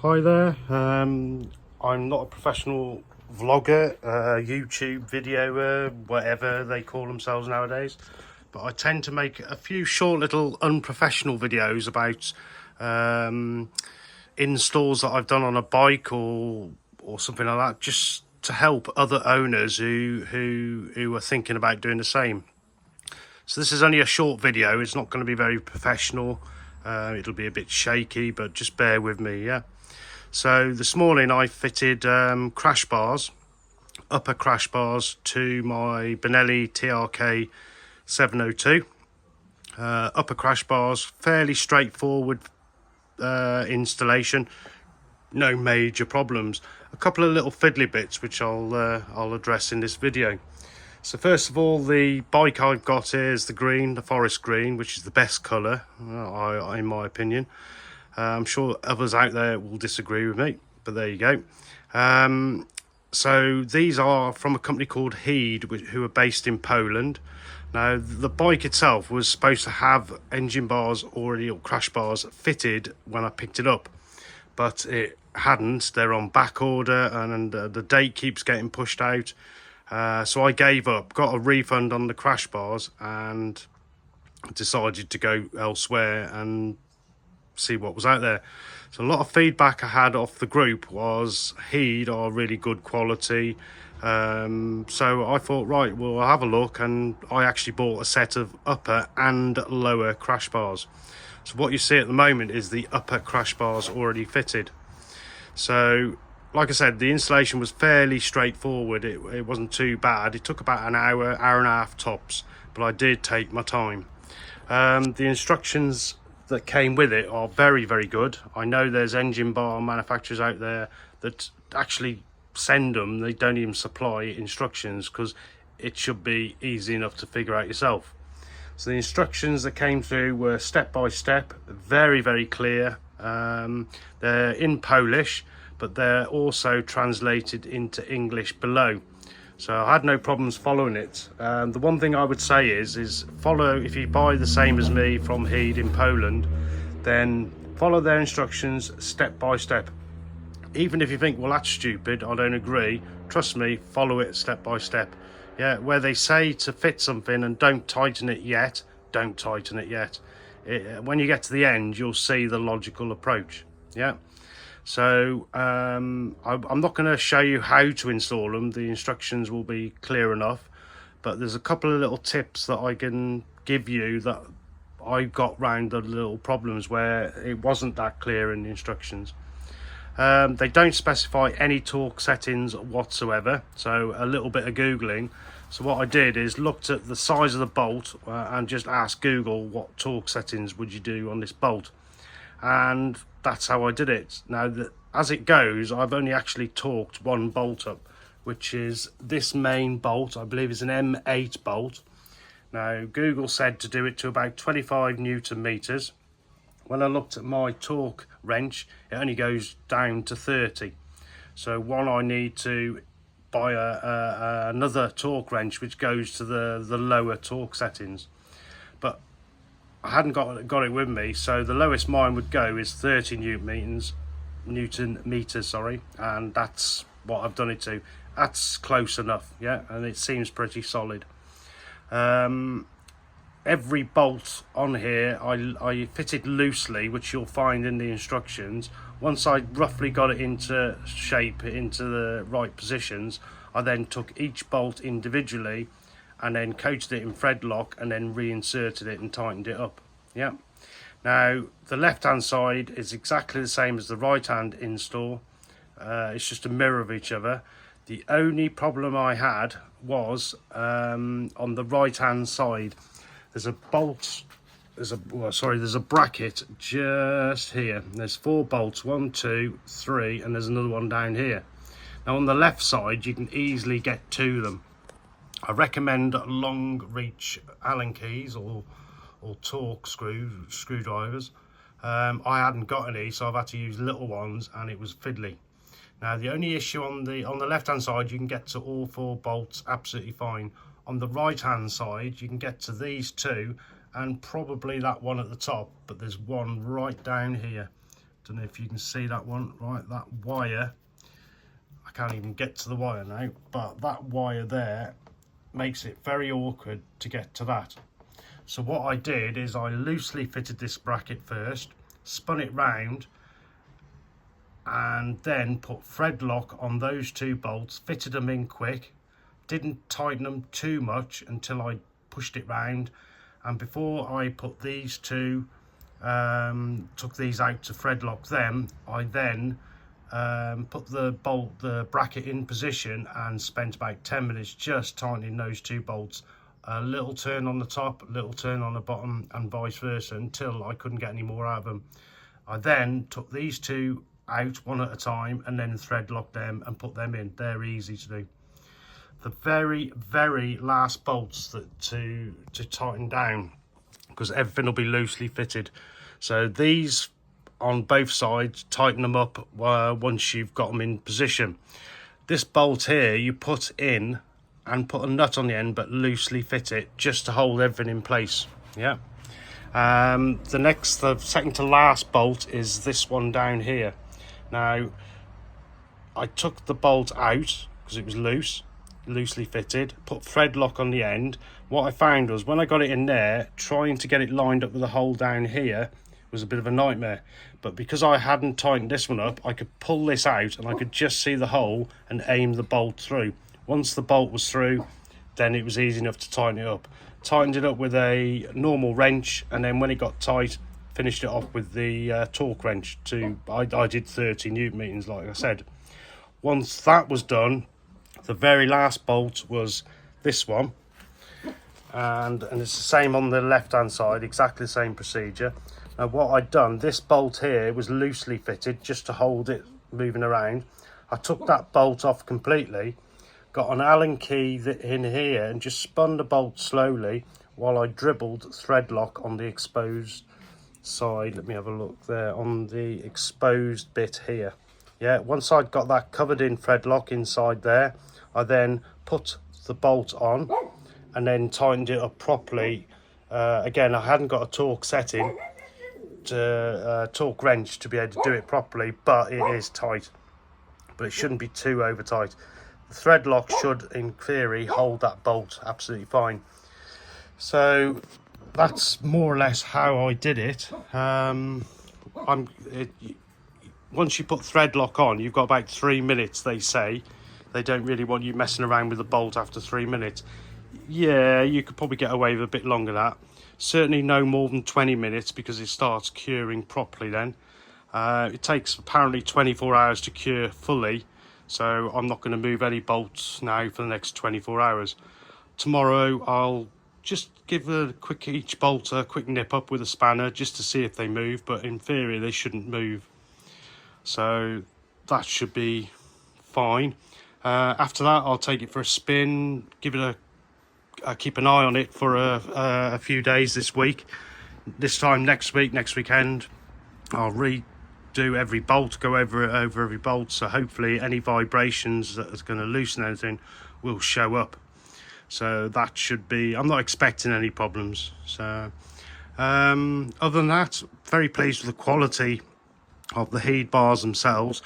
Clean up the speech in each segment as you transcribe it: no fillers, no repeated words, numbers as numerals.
Hi there. I'm not a professional vlogger, YouTube videoer, whatever they call themselves nowadays, but I tend to make a few short little unprofessional videos about installs that I've done on a bike or something like that, just to help other owners who are thinking about doing the same. So this is only a short video. It's not going to be very professional. It'll be a bit shaky, but just bear with me, yeah. So this morning I fitted crash bars, upper crash bars to my Benelli TRK 702. Upper crash bars, fairly straightforward installation, no major problems. A couple of little fiddly bits which I'll address in this video. So first of all, the bike I've got here is the green, the forest green, which is the best colour in my opinion. I'm sure others out there will disagree with me, but there you go. So these are from a company called Heed, who are based in Poland. Now, the bike itself was supposed to have engine bars already, or crash bars, fitted when I picked it up, but it hadn't. They're on back order, and the date keeps getting pushed out. So I gave up, got a refund on the crash bars, and decided to go elsewhere and see what was out there. So a lot of feedback I had off the group was Heed are really good quality. So I thought, right, well, I'll have a look, and I actually bought a set of upper and lower crash bars. So what you see at the moment is the upper crash bars already fitted. So like I said, the installation was fairly straightforward. It wasn't too bad. It took about an hour and a half tops, but I did take my time. The instructions that came with it are very, very good. I know there's engine bar manufacturers out there that actually send them. They don't even supply instructions because it should be easy enough to figure out yourself. So the instructions that came through were step by step, very, very clear. They're in Polish, but they're also translated into English below. So I had no problems following it. The one thing I would say is follow, if you buy the same as me from Heed in Poland, then follow their instructions step by step. Even if you think, well, that's stupid, I don't agree, trust me, follow it step by step. Yeah, where they say to fit something and don't tighten it yet, don't tighten it yet. When you get to the end, you'll see the logical approach. Yeah. So I'm not going to show you how to install them. The instructions will be clear enough, but there's a couple of little tips that I can give you that I got round the little problems where it wasn't that clear in the instructions. They don't specify any torque settings whatsoever, so a little bit of googling. So what I did is looked at the size of the bolt and just asked Google what torque settings would you do on this bolt, and that's how I did it. Now, as it goes, I've only actually torqued one bolt up, which is this main bolt. I believe is an M8 bolt. Now, Google said to do it to about 25 Newton meters. When I looked at my torque wrench, it only goes down to 30. So I need to buy another torque wrench which goes to the lower torque settings. But I hadn't got it with me, so the lowest mine would go is 30 Newton meters, and that's what I've done it to. That's close enough, yeah, and it seems pretty solid. Every bolt on here I fitted loosely, which you'll find in the instructions. Once I roughly got it into shape, into the right positions, I then took each bolt individually and then coated it in thread lock and then reinserted it and tightened it up. Yeah. Now, the left hand side is exactly the same as the right hand install. It's just a mirror of each other. The only problem I had was on the right hand side, there's a bolt, there's a bracket just here. There's 4 bolts, 1, 2, 3, and there's another one down here. Now on the left side, you can easily get to them. I recommend long reach Allen keys or torque screwdrivers. I hadn't got any, so I've had to use little ones, and it was fiddly. Now the only issue on the left hand side, you can get to all 4 bolts absolutely fine. On the right hand side, you can get to these 2 and probably that one at the top, but there's one right down here Don't know if you can see that one, right? That wire, I can't even get to the wire now, but that wire there makes it very awkward to get to that. So what I did is I loosely fitted this bracket first, spun it round, and then put thread lock on those two bolts, fitted them in quick, didn't tighten them too much until I pushed it round. And before I put these two, took these out to thread lock them, I then put the bracket in position and spent about 10 minutes just tightening those two bolts. A little turn on the top, a little turn on the bottom, and vice versa, until I couldn't get any more out of them. I then took these two out one at a time and then thread locked them and put them in. They're easy to do. The very last bolts to tighten down, because everything will be loosely fitted. So these on both sides, tighten them up once you've got them in position. This bolt here you put in and put a nut on the end, but loosely fit it just to hold everything in place. Yeah. The second to last bolt is this one down here. Now I took the bolt out because it was loosely fitted, put thread lock on the end. What I found was when I got it in there, trying to get it lined up with the hole down here was a bit of a nightmare. But because I hadn't tightened this one up, I could pull this out and I could just see the hole and aim the bolt through. Once the bolt was through, then it was easy enough to tighten it up. Tightened it up with a normal wrench, and then when it got tight, finished it off with the torque wrench. I did 30 newton meters, like I said. Once that was done, the very last bolt was this one, and it's the same on the left hand side, exactly the same procedure. Now what I'd done, this bolt here was loosely fitted just to hold it moving around. I took that bolt off completely, got an Allen key in here and just spun the bolt slowly while I dribbled thread lock on the exposed side. Let me have a look there, on the exposed bit here. Yeah, once I'd got that covered in thread lock inside there, I then put the bolt on and then tightened it up properly. Again, I hadn't got a torque setting, torque wrench to be able to do it properly, but it is tight. But it shouldn't be too over tight. The thread lock should, in theory, hold that bolt absolutely fine. So that's more or less how I did it. Once you put thread lock on, you've got about 3 minutes, they say. They don't really want you messing around with the bolt after 3 minutes. Yeah, you could probably get away with a bit longer than that. Certainly no more than 20 minutes, because it starts curing properly then. It takes apparently 24 hours to cure fully, so I'm not going to move any bolts now for the next 24 hours. Tomorrow I'll just give each bolt a quick nip up with a spanner just to see if they move, but in theory they shouldn't move. So that should be fine. After that I'll take it for a spin, give it keep an eye on it for a few days this week. This time next weekend, I'll redo every bolt, go over every bolt, so hopefully any vibrations that is going to loosen anything will show up. So that should be, I'm not expecting any problems. So other than that, very pleased with the quality of the heat bars themselves.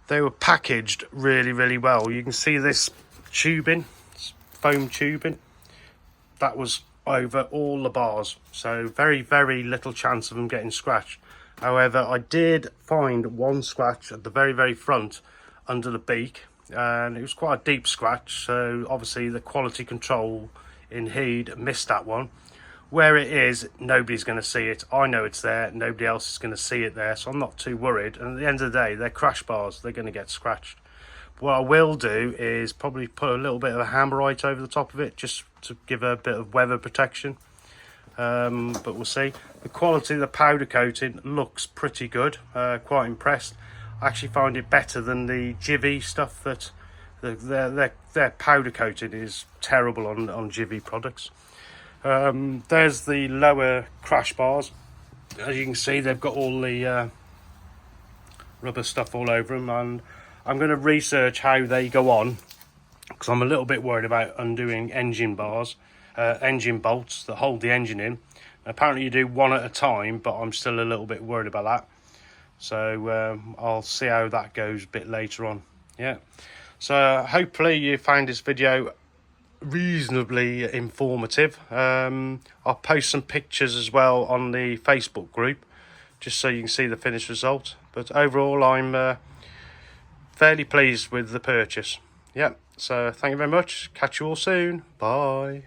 They were packaged really well. You can see this tubing, foam tubing, that was over all the bars, so very little chance of them getting scratched. However, I did find one scratch at the very front under the beak, and it was quite a deep scratch, so obviously the quality control in Heed missed that one. Where it is, nobody's going to see it. I know it's there, nobody else is going to see it there, so I'm not too worried. And at the end of the day, they're crash bars, they're going to get scratched. What I will do is probably put a little bit of a hammerite over the top of it, just to give a bit of weather protection. But we'll see. The quality of the powder coating looks pretty good. Quite impressed. I actually find it better than the Jivvy stuff. That their powder coating is terrible on Jivvy products. There's the lower crash bars. As you can see, they've got all the rubber stuff all over them, and I'm going to research how they go on, because I'm a little bit worried about undoing engine bolts that hold the engine in. Apparently you do one at a time, but I'm still a little bit worried about that. So I'll see how that goes a bit later on. Yeah, so hopefully you find this video reasonably informative. I'll post some pictures as well on the Facebook group, just so you can see the finished result. But overall, I'm fairly pleased with the purchase. Yeah, so thank you very much. Catch you all soon. Bye.